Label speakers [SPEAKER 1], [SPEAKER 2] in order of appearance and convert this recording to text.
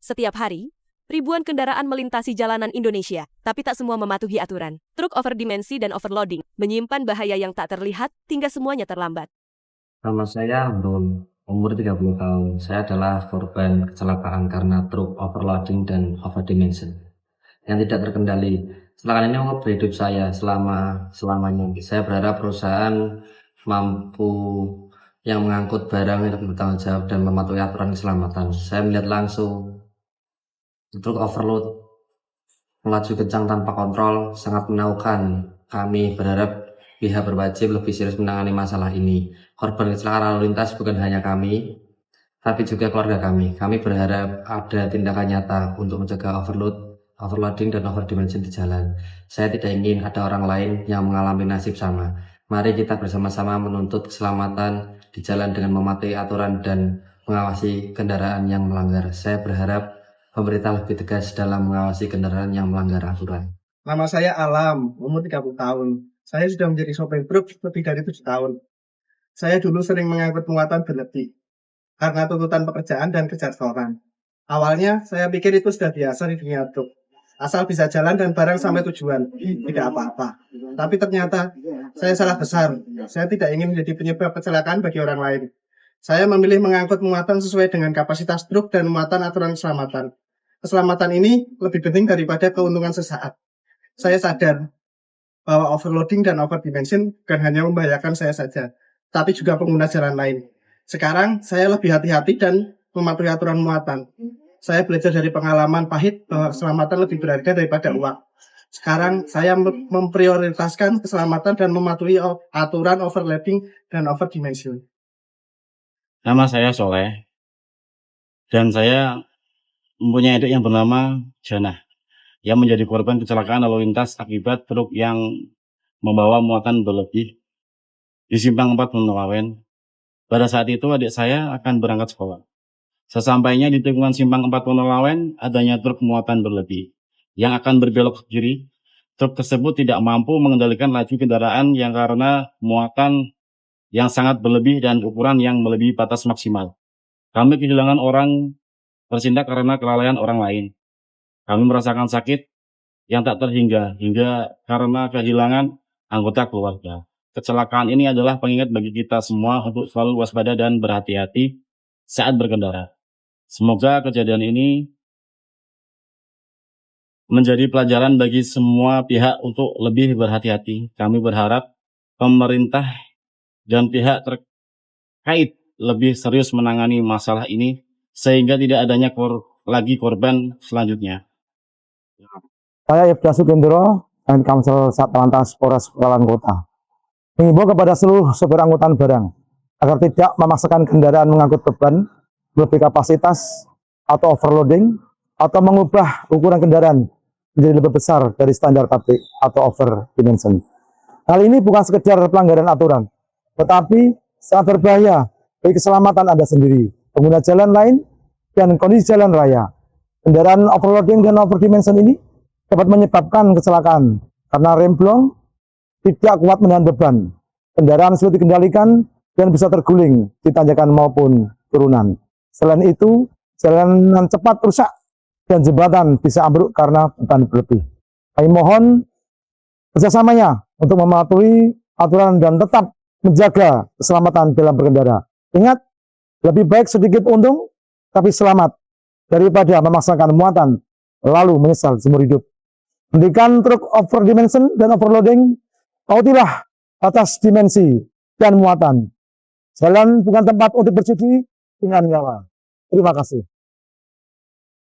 [SPEAKER 1] Setiap hari, ribuan kendaraan melintasi jalanan Indonesia, tapi tak semua mematuhi aturan. Truk overdimensi dan overloading menyimpan bahaya yang tak terlihat hingga semuanya terlambat.
[SPEAKER 2] Nama saya Amrul, umur 30 tahun. Saya adalah korban kecelakaan karena truk overloading dan overdimension yang tidak terkendali. Kecelakaan ini mengubah hidup saya selamanya. Saya berharap perusahaan mampu yang mengangkut barang yang lebih bertanggung jawab dan mematuhi aturan keselamatan. Saya melihat langsung truk overload melaju kencang tanpa kontrol, sangat menahukan. Kami berharap pihak berwajib lebih serius menangani masalah ini. Korban kecelakaan lalu lintas bukan hanya kami, tapi juga keluarga kami. Kami berharap ada tindakan nyata untuk mencegah overloading dan overdimension di jalan. Saya tidak ingin ada orang lain yang mengalami nasib sama. Mari kita bersama-sama menuntut keselamatan di jalan dengan mematuhi aturan dan mengawasi kendaraan yang melanggar. Saya berharap pemerintah lebih tegas dalam mengawasi kendaraan yang melanggar aturan.
[SPEAKER 3] Nama saya Alam, umur 30 tahun. Saya sudah menjadi sopir truk lebih dari 7 tahun. Saya dulu sering mengangkut muatan berlebih karena tuntutan pekerjaan dan kejadwalan. Awalnya saya pikir itu sudah biasa di dunia truk. Asal bisa jalan dan barang sampai tujuan, tidak apa-apa. Tapi ternyata saya salah besar. Saya tidak ingin menjadi penyebab kecelakaan bagi orang lain. Saya memilih mengangkut muatan sesuai dengan kapasitas truk dan muatan aturan keselamatan. Keselamatan ini lebih penting daripada keuntungan sesaat. Saya sadar bahwa overloading dan overdimension bukan hanya membahayakan saya saja, tapi juga pengguna jalan lain. Sekarang saya lebih hati-hati dan mematuhi aturan muatan. Saya belajar dari pengalaman pahit bahwa keselamatan lebih berharga daripada uang. Sekarang saya memprioritaskan keselamatan dan mematuhi aturan overloading dan overdimension.
[SPEAKER 4] Nama saya Soleh, dan saya mempunyai adik yang bernama Jana, yang menjadi korban kecelakaan lalu lintas akibat truk yang membawa muatan berlebih di simpang 4 Penolawen. Pada saat itu adik saya akan berangkat sekolah. Sesampainya di tikungan simpang 4 Penolawen, adanya truk muatan berlebih yang akan berbelok ke kiri. Truk tersebut tidak mampu mengendalikan laju kendaraan yang karena muatan yang sangat berlebih dan ukuran yang melebihi batas maksimal. Kami kehilangan orang tercinta karena kelalaian orang lain. Kami merasakan sakit yang tak terhingga hingga karena kehilangan anggota keluarga. Kecelakaan ini adalah pengingat bagi kita semua untuk selalu waspada dan berhati-hati saat berkendara. Semoga kejadian ini menjadi pelajaran bagi semua pihak untuk lebih berhati-hati. Kami berharap pemerintah dan pihak terkait lebih serius menangani masalah ini sehingga tidak adanya lagi korban selanjutnya.
[SPEAKER 5] Saya Ibda Sukendro, dan Kamsel Satlantas Polres Pekalongan Kota. Mengimbau kepada seluruh sopir angkutan barang agar tidak memaksakan kendaraan mengangkut beban lebih kapasitas atau overloading atau mengubah ukuran kendaraan menjadi lebih besar dari standar pabrik atau overdimension. Hal ini bukan sekedar pelanggaran aturan, tetapi sangat berbahaya bagi keselamatan Anda sendiri, pengguna jalan lain, dan kondisi jalan raya. Kendaraan overloading dan overdimension ini dapat menyebabkan kecelakaan karena rem blong tidak kuat menahan beban. Kendaraan sulit dikendalikan dan bisa terguling di tanjakan maupun turunan. Selain itu, jalanan cepat rusak dan jembatan bisa ambruk karena beban berlebih. Kami mohon kerjasamanya untuk mematuhi aturan dan tetap menjaga keselamatan dalam berkendara. Ingat, lebih baik sedikit untung tapi selamat daripada memaksakan muatan lalu menyesal seumur hidup. Hentikan truk overdimension dan overloading, tautilah batas dimensi dan muatan. Jalan bukan tempat untuk berjudi dengan nyawa. Terima kasih.